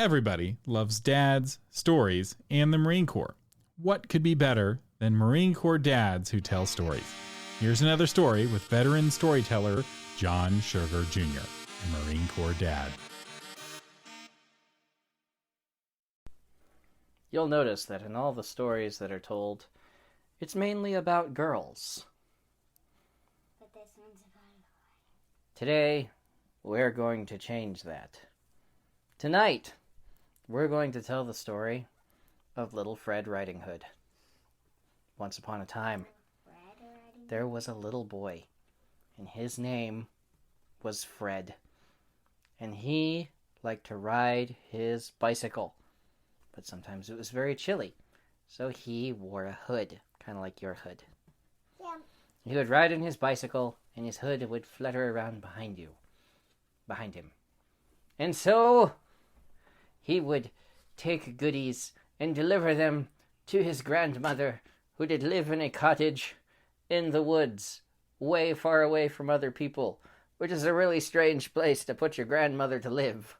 Everybody loves dads, stories, and the Marine Corps. What could be better than Marine Corps dads who tell stories? Here's another story with veteran storyteller John Sugar Jr., a Marine Corps dad. You'll notice that in all the stories that are told, it's mainly about girls. But this one's about a boy. Today, we're going to change that. Tonight, we're going to tell the story of little Fred Riding Hood. Once upon a time, there was a little boy, and his name was Fred. And he liked to ride his bicycle, but sometimes it was very chilly, so he wore a hood, kind of like your hood. Yeah. He would ride on his bicycle, and his hood would flutter around behind him. And so he would take goodies and deliver them to his grandmother, who did live in a cottage in the woods, way far away from other people, which is a really strange place to put your grandmother to live.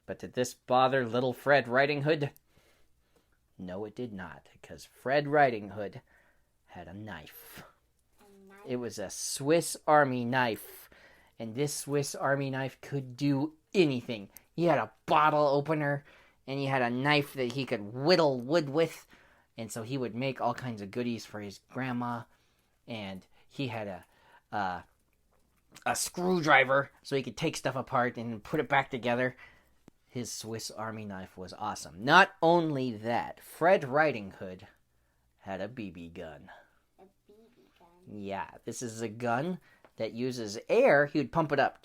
But did this bother little Fred Riding Hood? No, it did not, because Fred Riding Hood had a knife. It was a Swiss Army knife, and this Swiss Army knife could do anything. He had a bottle opener, and he had a knife that he could whittle wood with, and so he would make all kinds of goodies for his grandma, and he had a screwdriver so he could take stuff apart and put it back together. His Swiss Army knife was awesome. Not only that, Fred Riding Hood had a BB gun. A BB gun. Yeah, this is a gun that uses air. He would pump it up,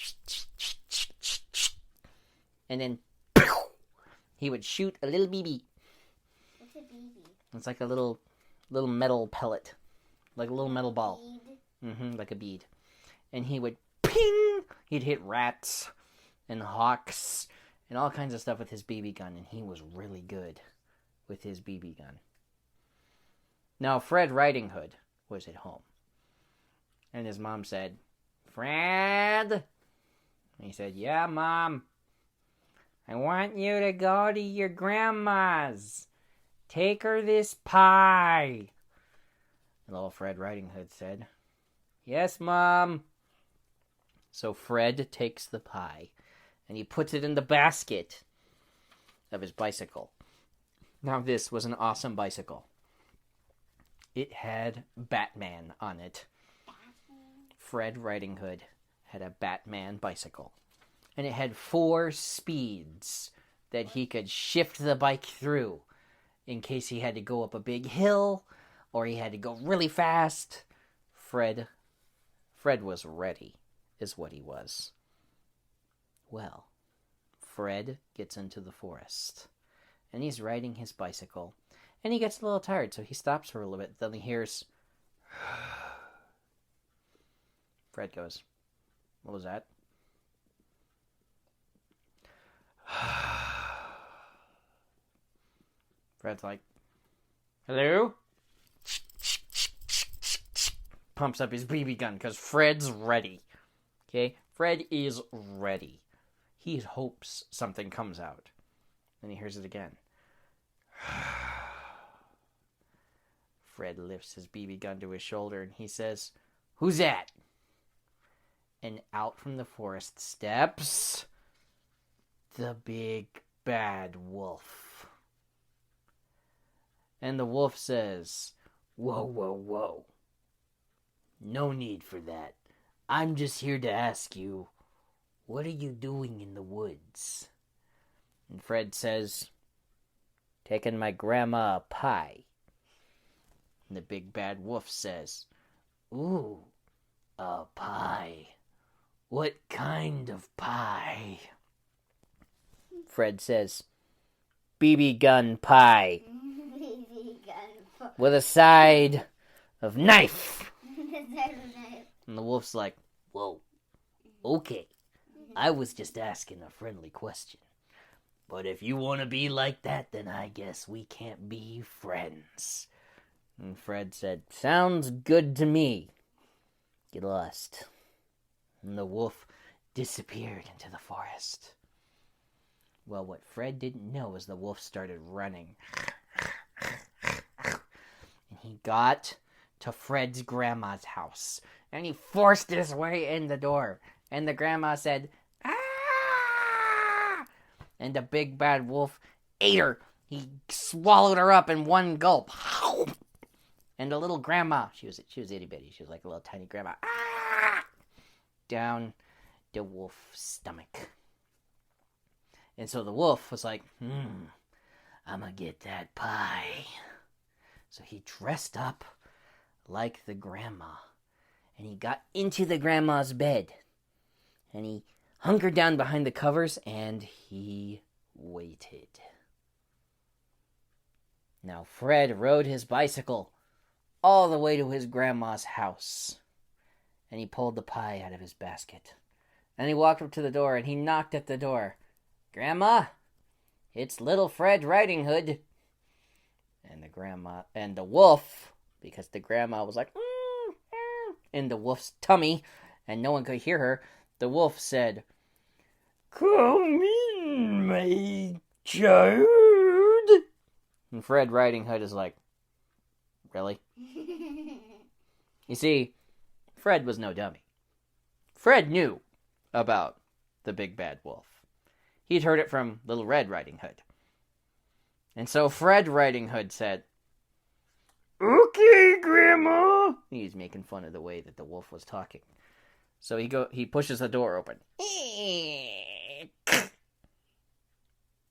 and then he would shoot a little BB. What's a BB? It's like a little metal pellet, like a little metal ball. Bead? Like a bead. And he would ping! He'd hit rats and hawks and all kinds of stuff with his BB gun, and he was really good with his BB gun. Now, Fred Riding Hood was at home, and his mom said, "Fred?" And he said, "Yeah, Mom. I want you to go to your grandma's. Take her this pie." And little Fred Riding Hood said, "Yes, Mom." So Fred takes the pie, and he puts it in the basket of his bicycle. Now, this was an awesome bicycle. It had Batman on it. Fred Riding Hood had a Batman bicycle. And it had 4 speeds that he could shift the bike through in case he had to go up a big hill or he had to go really fast. Fred was ready, is what he was. Well, Fred gets into the forest, and he's riding his bicycle, and he gets a little tired, so he stops for a little bit. Then he hears, Fred goes, "What was that?" Fred's like, "Hello?" Pumps up his BB gun, because Fred's ready. Okay? Fred is ready. He hopes something comes out. Then he hears it again. Fred lifts his BB gun to his shoulder, and he says, "Who's that?" And out from the forest steps the big bad wolf. And the wolf says, "Whoa, whoa, whoa. No need for that. I'm just here to ask you, what are you doing in the woods?" And Fred says, "Taking my grandma a pie." And the big bad wolf says, "Ooh, a pie. What kind of pie?" Fred says, "BB gun pie BB gun. with a side of knife." And the wolf's like, "Whoa, okay. I was just asking a friendly question. But if you want to be like that, then I guess we can't be friends." And Fred said, "Sounds good to me. Get lost." And the wolf disappeared into the forest. Well, what Fred didn't know is the wolf started running. And he got to Fred's grandma's house. And he forced his way in the door. And the grandma said, "Ah!" And the big bad wolf ate her. He swallowed her up in one gulp. And the little grandma, she was itty bitty. She was like a little tiny grandma. Ah! Down the wolf's stomach. And so the wolf was like, I'm gonna get that pie. So he dressed up like the grandma. And he got into the grandma's bed. And he hunkered down behind the covers and he waited. Now Fred rode his bicycle all the way to his grandma's house. And he pulled the pie out of his basket. And he walked up to the door and he knocked at the door. "Grandma, it's little Fred Riding Hood." And the grandma and the wolf, because the grandma was like in the wolf's tummy and no one could hear her, the wolf said, "Come in, my child." And Fred Riding Hood is like, "Really?" You see, Fred was no dummy. Fred knew about the big bad wolf. He'd heard it from Little Red Riding Hood. And so Fred Riding Hood said, "Okay, Grandma." He's making fun of the way that the wolf was talking. So he pushes the door open.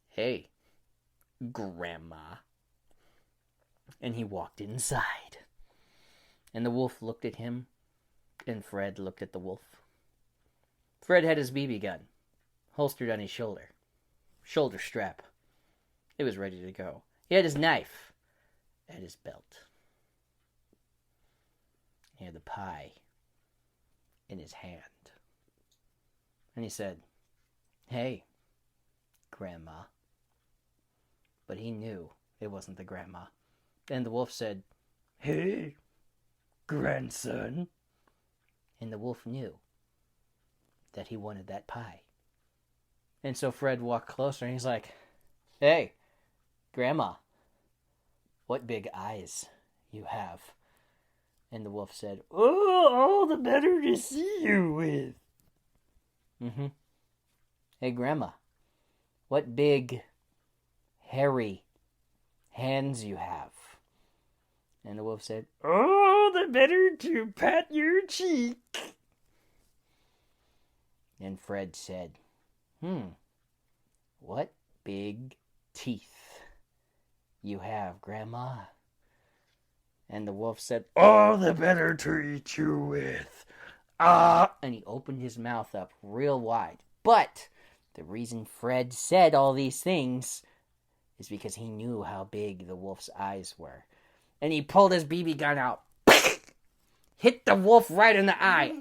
"Hey, Grandma." And he walked inside. And the wolf looked at him, and Fred looked at the wolf. Fred had his BB gun, holstered on his shoulder strap. It was ready to go. He had his knife at his belt. He had the pie in his hand. And he said, "Hey, Grandma." But he knew it wasn't the grandma. And the wolf said, "Hey, grandson." And the wolf knew that he wanted that pie. And so Fred walked closer and he's like, "Hey, Grandma, what big eyes you have." And the wolf said, "Oh, all the better to see you with." "Hey, Grandma, what big, hairy hands you have." And the wolf said, "Oh, the better to pat your cheek." And Fred said, "What big teeth you have, Grandma." And the wolf said, "All the better to eat you with." And he opened his mouth up real wide. But the reason Fred said all these things is because he knew how big the wolf's eyes were. And he pulled his BB gun out, hit the wolf right in the eye.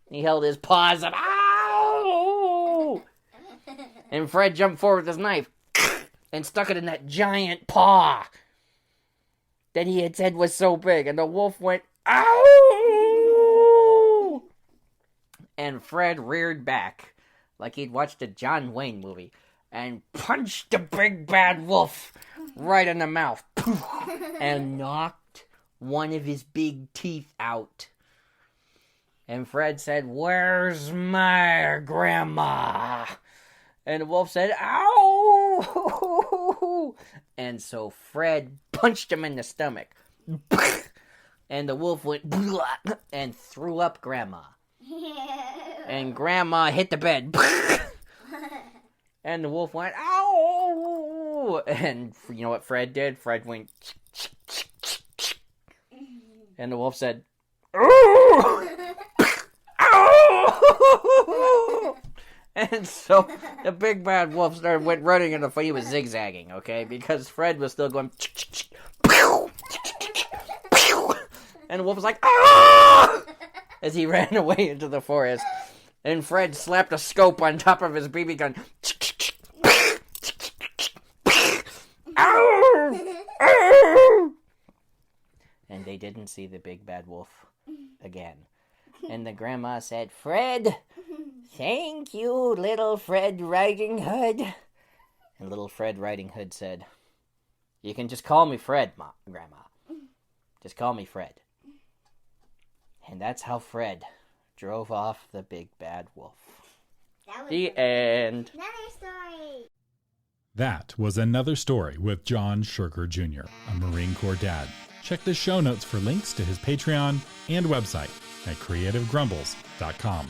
He held his paws up. Ow! And Fred jumped forward with his knife and stuck it in that giant paw that he had said was so big. And the wolf went, "Ow!" And Fred reared back like he'd watched a John Wayne movie and punched the big bad wolf right in the mouth and knocked one of his big teeth out. And Fred said, "Where's my grandma?" And the wolf said, "Ow!" And so Fred punched him in the stomach. And the wolf went and threw up Grandma. And Grandma hit the bed. And the wolf went, "Ow!" And you know what Fred did? Fred went, and the wolf said, "Ow!" Ow! And so the big bad wolf went running in the fight. He was zigzagging, okay? Because Fred was still going, and the wolf was like, "Ah!" as he ran away into the forest. And Fred slapped a scope on top of his BB gun. Ow! Ow! And they didn't see the big bad wolf again. And the grandma said, "Fred, Thank you, little Fred Riding Hood. And little Fred Riding Hood said, you can just call me Fred, Grandma. Just call me Fred. And that's how Fred drove off the big bad wolf. The end. Another story. That was another story with John Sugar Jr., a Marine Corps dad. Check the show notes for links to his Patreon and website at creativegrumbles.com.